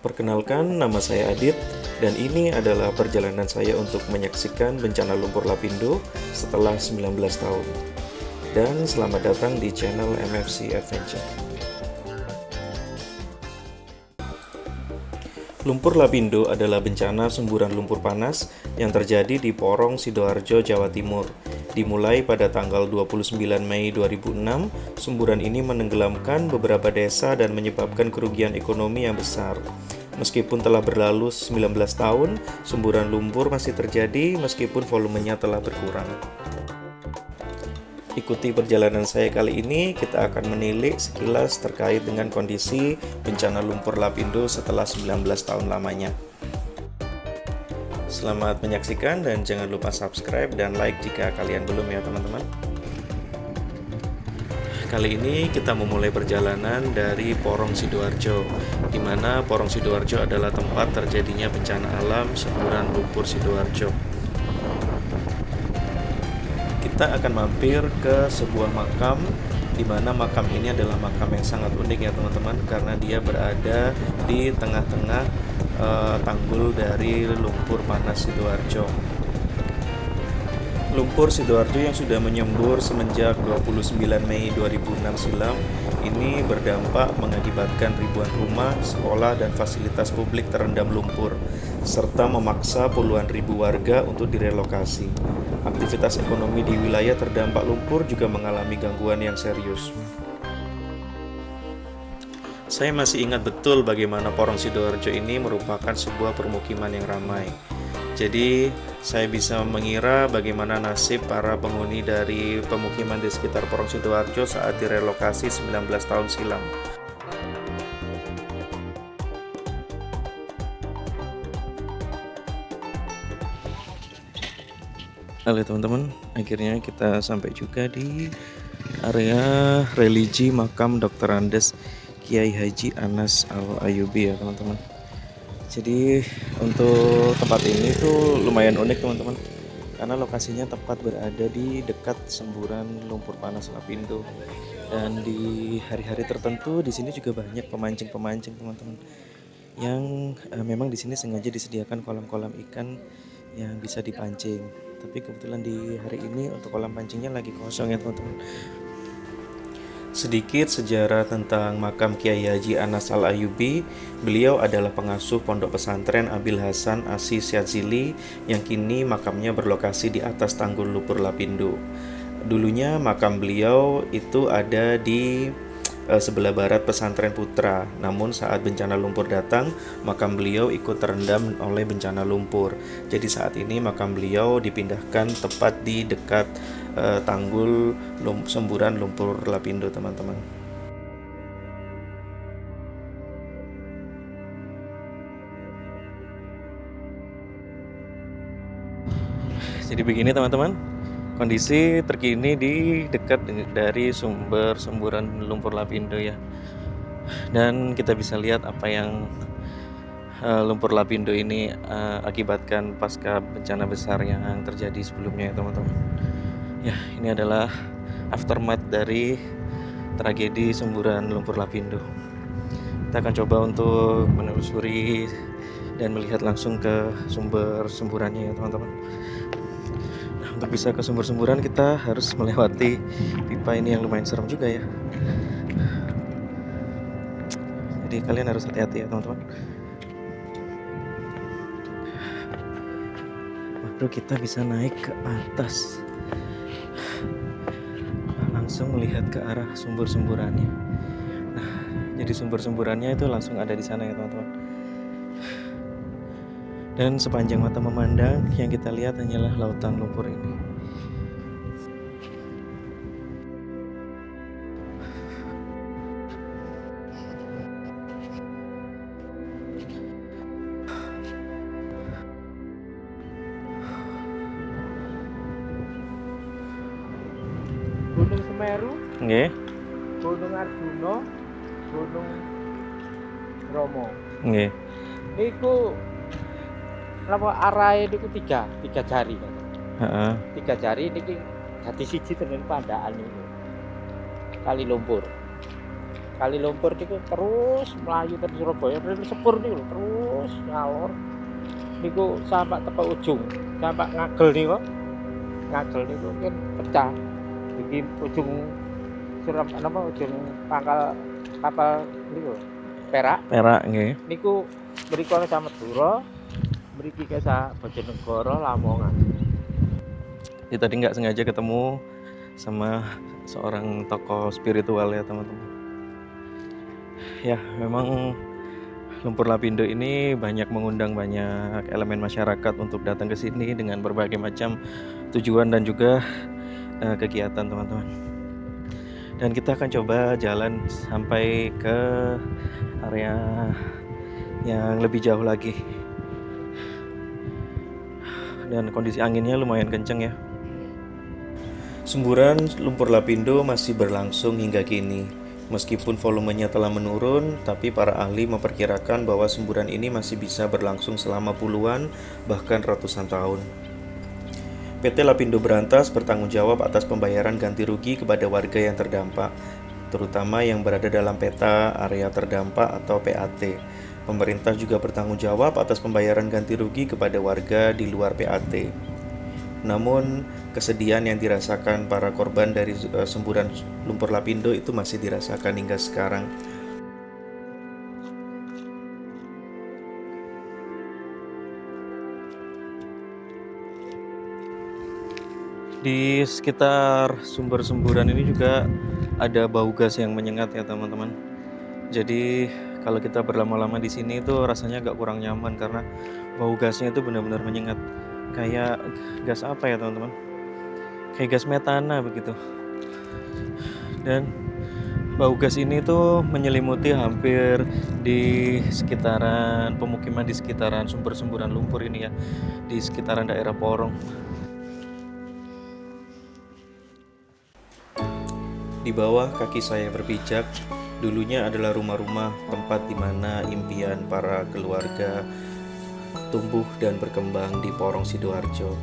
Perkenalkan, nama saya Adit, dan ini adalah perjalanan saya untuk menyaksikan bencana lumpur Lapindo setelah 19 tahun. Dan selamat datang di channel MFC Adventure. Lumpur Lapindo adalah bencana semburan lumpur panas yang terjadi di Porong, Sidoarjo, Jawa Timur. Dimulai pada tanggal 29 Mei 2006, semburan ini menenggelamkan beberapa desa dan menyebabkan kerugian ekonomi yang besar. Meskipun telah berlalu 19 tahun, semburan lumpur masih terjadi meskipun volumenya telah berkurang. Ikuti perjalanan saya kali ini, kita akan menilik sekilas terkait dengan kondisi bencana lumpur Lapindo setelah 19 tahun lamanya. Selamat menyaksikan dan jangan lupa subscribe dan like jika kalian belum ya teman-teman. Kali ini kita memulai perjalanan dari Porong Sidoarjo, di mana Porong Sidoarjo adalah tempat terjadinya bencana alam semburan lumpur Sidoarjo. Kita akan mampir ke sebuah makam, di mana makam ini adalah makam yang sangat unik ya teman-teman, karena dia berada di tengah-tengah tanggul dari lumpur panas Sidoarjo. Lumpur Sidoarjo yang sudah menyembur semenjak 29 Mei 2006 silam ini berdampak mengakibatkan ribuan rumah, sekolah, dan fasilitas publik terendam lumpur, serta memaksa puluhan ribu warga untuk direlokasi. Aktivitas ekonomi di wilayah terdampak lumpur juga mengalami gangguan yang serius. Saya masih ingat betul bagaimana Porong Sidoarjo ini merupakan sebuah permukiman yang ramai. Jadi, saya bisa mengira bagaimana nasib para penghuni dari pemukiman di sekitar Porong Sidoarjo saat direlokasi 19 tahun silam. Halo teman-teman, akhirnya kita sampai juga di area religi makam Dr. Andes Kiai Haji Anas Al-Ayyubi ya teman-teman. Jadi untuk tempat ini tuh lumayan unik teman-teman, karena lokasinya tepat berada di dekat semburan lumpur panas Lapindo. Dan di hari-hari tertentu di sini juga banyak pemancing-pemancing teman-teman, yang memang di sini sengaja disediakan kolam-kolam ikan yang bisa dipancing. Tapi kebetulan di hari ini untuk kolam pancingnya lagi kosong ya teman-teman. Sedikit sejarah tentang makam Kiai Haji Anas Al-Ayyubi. Beliau adalah pengasuh pondok pesantren Abil Hasan Asy Syadzili yang kini makamnya berlokasi di atas tanggul lumpur Lapindo. Dulunya makam beliau itu ada di sebelah barat pesantren Putra. Namun saat bencana lumpur datang, makam beliau ikut terendam oleh bencana lumpur. Jadi saat ini makam beliau dipindahkan tepat di dekat tanggul semburan lumpur Lapindo teman-teman. Jadi begini teman-teman, kondisi terkini di dekat dari sumber semburan lumpur Lapindo ya. Dan kita bisa lihat apa yang lumpur Lapindo ini akibatkan pasca bencana besar yang terjadi sebelumnya ya teman-teman. Ya, ini adalah aftermath dari tragedi semburan lumpur Lapindo. Kita akan coba untuk menelusuri dan melihat langsung ke sumber semburannya ya teman-teman. Nah, untuk bisa ke sumber semburan kita harus melewati pipa ini yang lumayan serem juga ya. Jadi kalian harus hati-hati ya teman-teman. Baru kita bisa naik ke atas, langsung melihat ke arah sumber-semburannya. Nah, jadi sumber-semburannya itu langsung ada di sana ya teman-teman. Dan sepanjang mata memandang, yang kita lihat hanyalah lautan lumpur ini. Gunung Semeru, Nggih. Gunung Arjuna, Gunung Bromo. Nggih. Niku napa arahe niku tiga jari. Heeh. Tiga jari niki dadi siji dengan pandaan niku. Kali lumpur. Kali lumpur niku terus melayu terus Surabaya ril sepur niku lho, terus ngalor niku sampai teko ujung, sampai Ngagel niku. Ngagel niku kan pecah. Iki ujung ujung pangkal kapal niku Perak Perak nggih. niku mriko sak Madura, mriki ke sak Bojonegoro, Lamongan. Ya, tadi nggak sengaja ketemu sama seorang tokoh spiritual ya teman-teman. Ya, memang Lumpur Lapindo ini banyak mengundang banyak elemen masyarakat untuk datang ke sini dengan berbagai macam tujuan dan juga kegiatan teman-teman. Dan kita akan coba jalan sampai ke area yang lebih jauh lagi. Dan kondisi anginnya lumayan kenceng ya. Semburan Lumpur Lapindo masih berlangsung hingga kini. Meskipun volumenya telah menurun, tapi para ahli memperkirakan bahwa semburan ini masih bisa berlangsung selama puluhan, bahkan ratusan tahun. PT Lapindo Brantas bertanggung jawab atas pembayaran ganti rugi kepada warga yang terdampak, terutama yang berada dalam peta area terdampak atau PAT. Pemerintah juga bertanggung jawab atas pembayaran ganti rugi kepada warga di luar PAT. Namun, kesedihan yang dirasakan para korban dari semburan Lumpur Lapindo itu masih dirasakan hingga sekarang. Di sekitar sumber semburan ini juga ada bau gas yang menyengat ya teman-teman. Jadi kalau kita berlama-lama di sini itu rasanya agak kurang nyaman karena bau gasnya itu benar-benar menyengat. Kayak gas apa ya teman-teman? Kayak gas metana begitu. Dan bau gas ini tuh menyelimuti hampir di sekitaran pemukiman di sekitaran sumber semburan lumpur ini ya, di sekitaran daerah Porong. Di bawah kaki saya berpijak, dulunya adalah rumah-rumah tempat di mana impian para keluarga tumbuh dan berkembang di Porong Sidoarjo.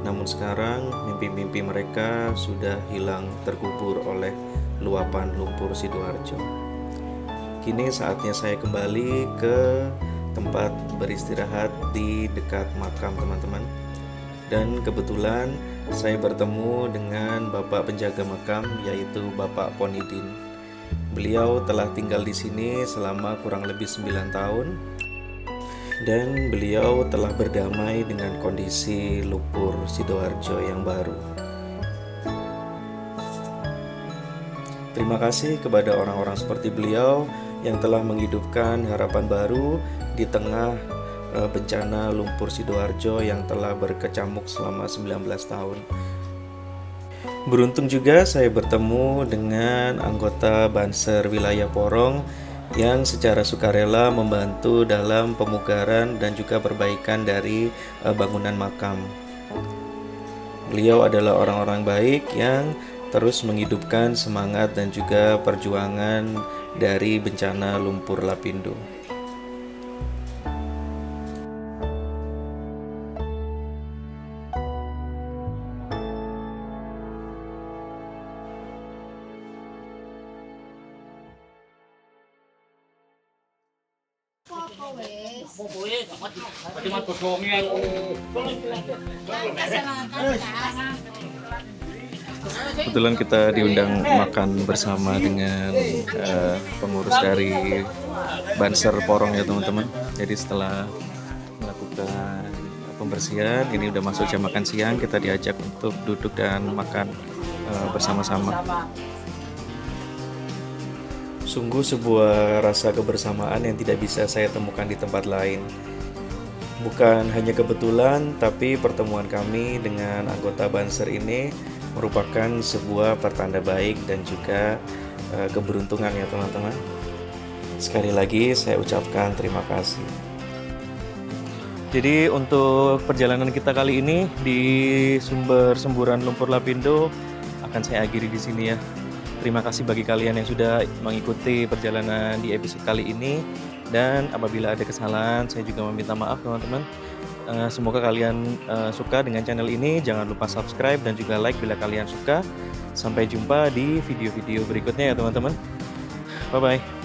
Namun sekarang mimpi-mimpi mereka sudah hilang terkubur oleh luapan lumpur Sidoarjo. Kini saatnya saya kembali ke tempat beristirahat di dekat makam teman-teman. Dan kebetulan saya bertemu dengan Bapak penjaga makam, yaitu Bapak Ponidin. Beliau telah tinggal di sini selama kurang lebih 9 tahun. Dan beliau telah berdamai dengan kondisi lumpur Sidoarjo yang baru. Terima kasih kepada orang-orang seperti beliau yang telah menghidupkan harapan baru di tengah bencana lumpur Sidoarjo yang telah berkecamuk selama 19 tahun. Beruntung juga saya bertemu dengan anggota Banser wilayah Porong yang secara sukarela membantu dalam pemugaran dan juga perbaikan dari bangunan makam. Beliau adalah orang-orang baik yang terus menghidupkan semangat dan juga perjuangan dari bencana lumpur Lapindo. Kebetulan kita diundang makan bersama dengan pengurus dari Banser Porong ya teman-teman. Jadi setelah melakukan pembersihan, ini udah masuk jam makan siang, kita diajak untuk duduk dan makan bersama-sama. Sungguh sebuah rasa kebersamaan yang tidak bisa saya temukan di tempat lain. Bukan hanya kebetulan, tapi pertemuan kami dengan anggota Banser ini merupakan sebuah pertanda baik dan juga keberuntungan ya teman-teman. Sekali lagi saya ucapkan terima kasih. Jadi untuk perjalanan kita kali ini di sumber semburan lumpur Lapindo akan saya akhiri di sini ya. Terima kasih bagi kalian yang sudah mengikuti perjalanan di episode kali ini. Dan apabila ada kesalahan, saya juga meminta maaf teman-teman. Semoga kalian suka dengan channel ini. Jangan lupa subscribe dan juga like bila kalian suka. Sampai jumpa di video-video berikutnya ya teman-teman. Bye bye.